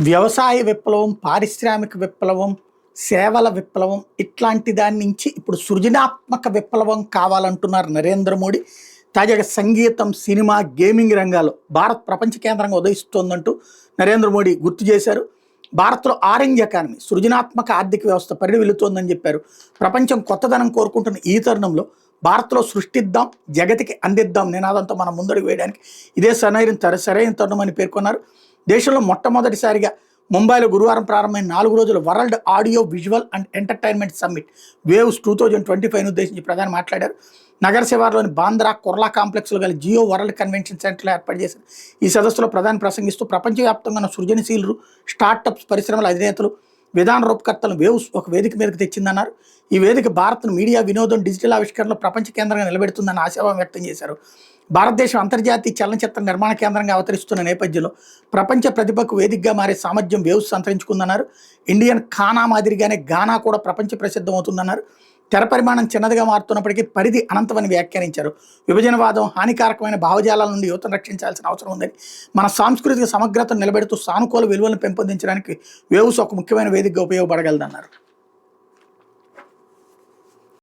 వ్యవసాయ విప్లవం, పారిశ్రామిక విప్లవం, సేవల విప్లవం ఇట్లాంటి దాని నుంచి ఇప్పుడు సృజనాత్మక విప్లవం కావాలంటున్నారు నరేంద్ర మోడీ. తాజాగా సంగీతం, సినిమా, గేమింగ్ రంగాల్లో భారత్ ప్రపంచ కేంద్రంగా ఉదయిస్తోందంటూ నరేంద్ర మోడీ గుర్తు చేశారు. భారత్లో ఆరెంజ్ ఎకానమీ, సృజనాత్మక ఆర్థిక వ్యవస్థ పరిడివిల్లుతోందని చెప్పారు. ప్రపంచం కొత్తదనం కోరుకుంటున్న ఈ తరుణంలో భారత్లో సృష్టిద్దాం, జగతికి అందిద్దాం నినాదంతో మనం ముందడుగు వేయడానికి ఇదే సరైన తరుణం అని పేర్కొన్నారు. దేశంలో మొట్టమొదటిసారిగా ముంబైలో గురువారం ప్రారంభమైన 4 రోజుల world audio visual and entertainment summit waves 2025 ఉద్దేశించి ప్రధాని మాట్లాడారు. నగర శివార్లోని బాంద్రా, కుర్లా కాంప్లెక్స్లో గల జియో వరల్డ్ కన్వెన్షన్ సెంటర్లో ఏర్పాటు చేశారు. ఈ సదస్సులో ప్రధాని ప్రసంగిస్తూ ప్రపంచవ్యాప్తంగా ఉన్న సృజనశీలురు, స్టార్టప్స్, పరిశ్రమల అధినేతలు, విధాన రూపకర్తలను వేవ్స్ ఒక వేదిక మీదకి తెచ్చిందన్నారు. ఈ వేదిక భారత్ను మీడియా, వినోదం, డిజిటల్ ఆవిష్కరణలో ప్రపంచ కేంద్రంగా నిలబెడుతుందని ఆశాభావం వ్యక్తం చేశారు. భారతదేశం అంతర్జాతీయ చలనచిత్ర నిర్మాణ కేంద్రంగా అవతరిస్తున్న నేపథ్యంలో ప్రపంచ ప్రతిభకు వేదికగా మారే సామర్థ్యం వేవ్స్ సంతరించుకుందన్నారు. ఇండియన్ ఖానా మాదిరిగానే గానా కూడా ప్రపంచ ప్రసిద్ధం అవుతుందన్నారు. తెర పరిమాణం చిన్నదిగా మారుతున్నప్పటికీ పరిధి అనంతమని వ్యాఖ్యానించారు. విభజనవాదం, హానికారకమైన భావజాలాల నుండి యువతను రక్షించాల్సిన అవసరం ఉందని, మన సాంస్కృతిక సమగ్రతను నిలబెడుతూ సానుకూల విలువలను పెంపొందించడానికి వేవ్స్ ఒక ముఖ్యమైన వేదికగా ఉపయోగపడగలదన్నారు.